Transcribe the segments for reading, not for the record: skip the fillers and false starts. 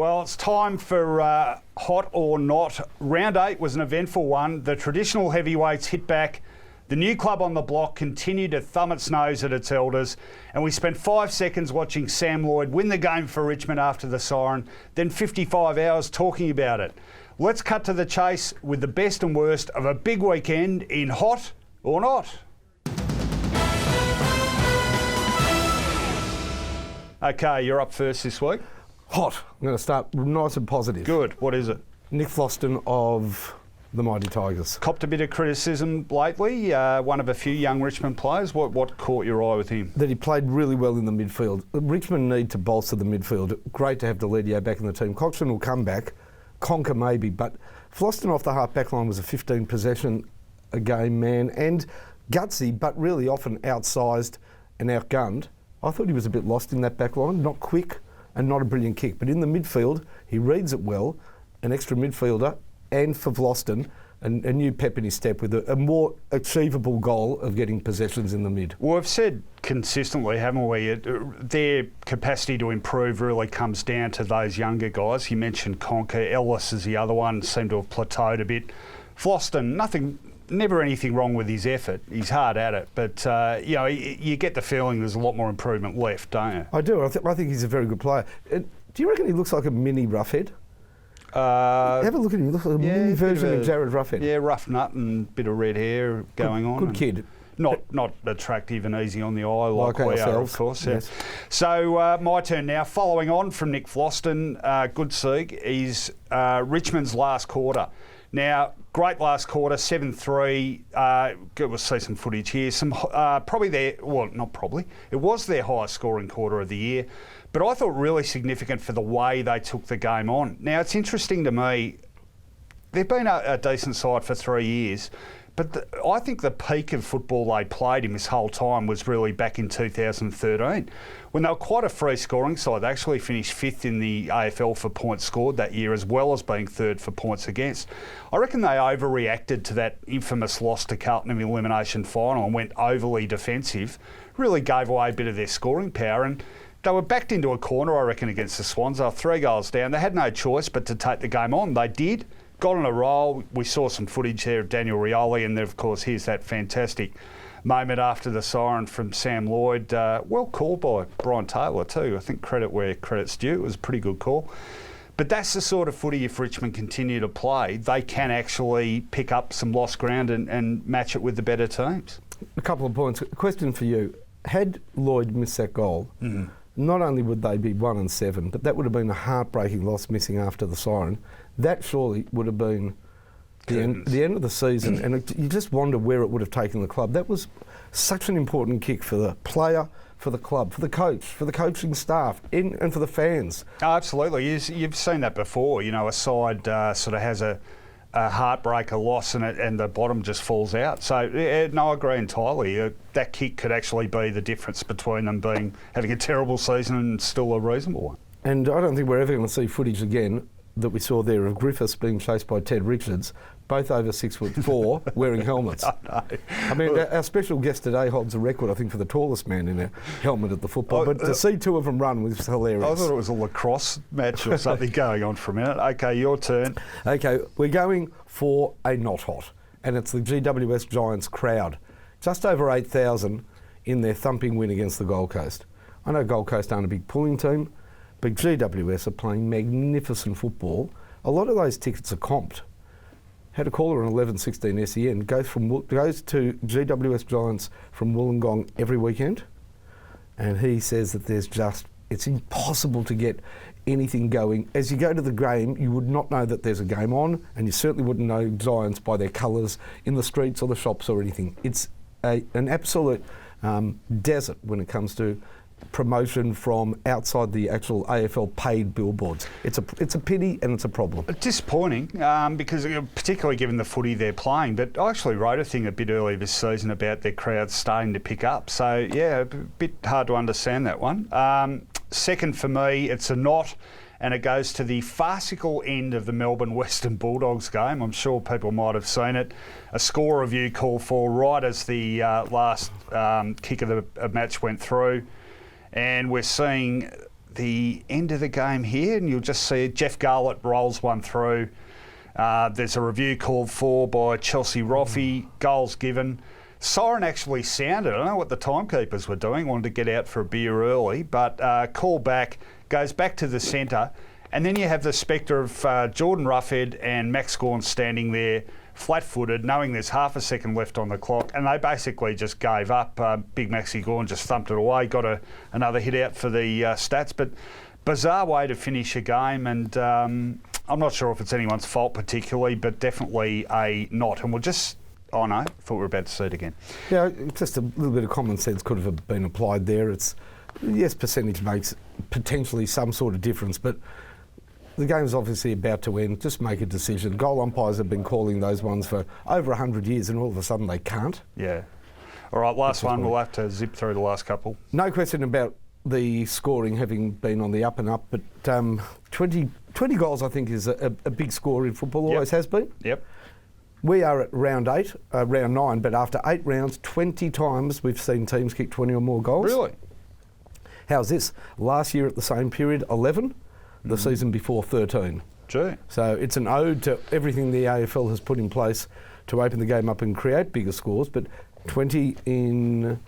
Well, it's time for Hot or Not. Round 8 was an eventful one. The traditional heavyweights hit back. The new club on the block continued to thumb its nose at its elders, and we spent 5 seconds watching Sam Lloyd win the game for Richmond after the siren, then 55 hours talking about it. Let's cut to the chase with the best and worst of a big weekend in Hot or Not. Okay, you're up first this week. Hot. I'm going to start nice and positive. Good. What is it? Nick Floston of the Mighty Tigers. Copped a bit of criticism lately. One of a few young Richmond players. What caught your eye with him? That he played really well in the midfield. Richmond need to bolster the midfield. Great to have Deledio back in the team. Coxon will come back. Conker maybe. But Floston off the half-back line was a 15 possession a game man and gutsy, but really often outsized and outgunned. I thought he was a bit lost in that back line. Not quick and not a brilliant kick. But in the midfield, he reads it well. An extra midfielder, and for Floston, a new pep in his step with a more achievable goal of getting possessions in the mid. Well, we've said consistently, haven't we, their capacity to improve really comes down to those younger guys. You mentioned Conker, Ellis is the other one, seemed to have plateaued a bit. Floston, never anything wrong with his effort. He's hard at it, but you get the feeling there's a lot more improvement left, don't you? I do. I think he's a very good player. Do you reckon he looks like a mini roughhead? Have a look at him. He looks like a mini version of Jared Roughhead. Yeah, rough nut and bit of red hair going on. Good kid. Not attractive and easy on the eye like we ourselves, are, of course. Yes. Yeah. So my turn now. Following on from Nick Floston, good segue, is Richmond's last quarter. Now, great last quarter, 7-3. We'll see some footage here. It was their highest scoring quarter of the year. But I thought really significant for the way they took the game on. Now, it's interesting to me, they've been a decent side for 3 years, but I think the peak of football they played in this whole time was really back in 2013, when they were quite a free scoring side. They actually finished 5th in the AFL for points scored that year, as well as being 3rd for points against. I reckon they overreacted to that infamous loss to Carlton in the elimination final and went overly defensive, really gave away a bit of their scoring power, and they were backed into a corner, I reckon, against the Swans. They were 3 goals down. They had no choice but to take the game on. They did. Got on a roll. We saw some footage there of Daniel Rioli, and then, of course, here's that fantastic moment after the siren from Sam Lloyd. Well called by Brian Taylor too. I think credit where credit's due. It was a pretty good call. But that's the sort of footy, if Richmond continue to play, they can actually pick up some lost ground and match it with the better teams. A couple of points. A question for you. Had Lloyd missed that goal, not only would they be 1-7, but that would have been a heartbreaking loss missing after the siren. That surely would have been the end of the season, and you just wonder where it would have taken the club. That was such an important kick for the player, for the club, for the coach, for the coaching staff, and for the fans. Oh, absolutely. You've seen that before. You know, a side sort of has a heartbreaker loss and the bottom just falls out. So, no, I agree entirely. That kick could actually be the difference between them having a terrible season and still a reasonable one. And I don't think we're ever going to see footage again that we saw there of Griffiths being chased by Ted Richards, both over 6'4", wearing helmets. I mean, our special guest today holds a record, I think, for the tallest man in a helmet at the football. But to see two of them run was hilarious. I thought it was a lacrosse match or something going on for a minute. Okay, your turn. Okay, we're going for a not hot, and it's the GWS Giants crowd. Just over 8,000 in their thumping win against the Gold Coast. I know Gold Coast aren't a big pulling team, but GWS are playing magnificent football. A lot of those tickets are comped. Had a caller on 1116 SEN, goes to GWS Giants from Wollongong every weekend, and he says that it's impossible to get anything going. As you go to the game, you would not know that there's a game on, and you certainly wouldn't know Giants by their colours in the streets or the shops or anything. It's an absolute desert when it comes to promotion from outside the actual AFL paid billboards. It's a pity and it's a problem. Disappointing because particularly given the footy they're playing, but I actually wrote a thing a bit earlier this season about their crowds starting to pick up. So yeah, a bit hard to understand that one. Second for me, it's a not, and it goes to the farcical end of the Melbourne Western Bulldogs game. I'm sure people might have seen it. A score review called for right as the last kick of the match went through. And we're seeing the end of the game here, and you'll just see Jeff Garlett rolls one through. There's a review called for by Chelsea Roffey. Goals given. Siren actually sounded. I don't know what the timekeepers were doing. Wanted to get out for a beer early, but call back, goes back to the centre, and then you have the spectre of Jordan Roughhead and Max Gawn standing there, flat-footed, knowing there's half a second left on the clock, and they basically just gave up. Big Maxi Gawn just thumped it away, got another hit out for the stats, but bizarre way to finish a game, and I'm not sure if it's anyone's fault particularly, but definitely a not. And we'll just, oh no, thought we were about to see it again. Yeah, just a little bit of common sense could have been applied there. It's, yes, percentage makes potentially some sort of difference, but the game's obviously about to end. Just make a decision. Goal umpires have been calling those ones for over 100 years, and all of a sudden they can't. Yeah. All right, last one. We'll have to zip through the last couple. No question about the scoring having been on the up and up, but 20 goals I think is a big score in football, always has been. Yep. We are at round 9, but after 8 rounds, 20 times we've seen teams kick 20 or more goals. Really? How's this? Last year at the same period, 11. The season before, 13. Gee. So it's an ode to everything the AFL has put in place to open the game up and create bigger scores, but 20 in...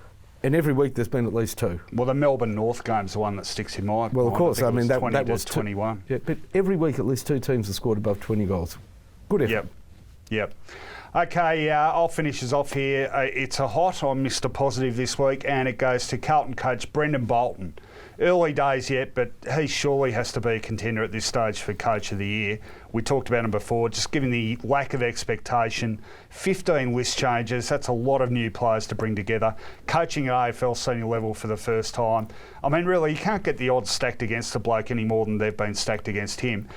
And every week there's been at least 2. Well, the Melbourne North game's the one that sticks in my mind. Well, of course, I mean, that was 21. Yeah, but every week at least 2 teams have scored above 20 goals. Good effort. Yep. Okay, I'll finish us off here. It's a hot on Mr. Positive this week, and it goes to Carlton coach Brendan Bolton. Early days yet, but he surely has to be a contender at this stage for Coach of the Year. We talked about him before, just given the lack of expectation. 15 list changes, that's a lot of new players to bring together. Coaching at AFL senior level for the first time. I mean, really, you can't get the odds stacked against the bloke any more than they've been stacked against him.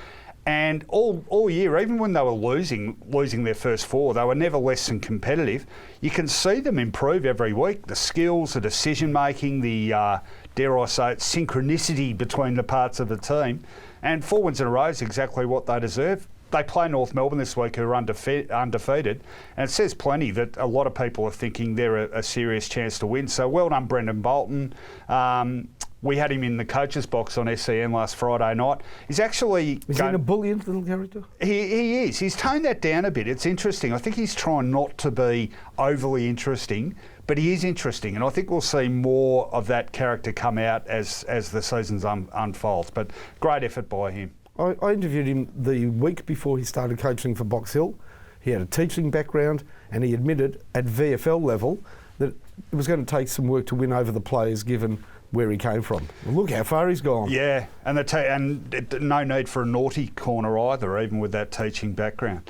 And all year, even when they were losing their first 4, they were never less than competitive. You can see them improve every week. The skills, the decision-making, the, dare I say it, synchronicity between the parts of the team. And 4 wins in a row is exactly what they deserve. They play North Melbourne this week, who are undefeated. And it says plenty that a lot of people are thinking they're a serious chance to win. So well done, Brendan Bolton. We had him in the coach's box on SEN last Friday night. He's actually... Is he a brilliant little character? He is. He's toned that down a bit. It's interesting. I think he's trying not to be overly interesting, but he is interesting. And I think we'll see more of that character come out as the seasons unfolds. But great effort by him. I interviewed him the week before he started coaching for Box Hill. He had a teaching background, and he admitted at VFL level that it was going to take some work to win over the players given where he came from. Well, look how far he's gone. Yeah, and no need for a naughty corner either, even with that teaching background.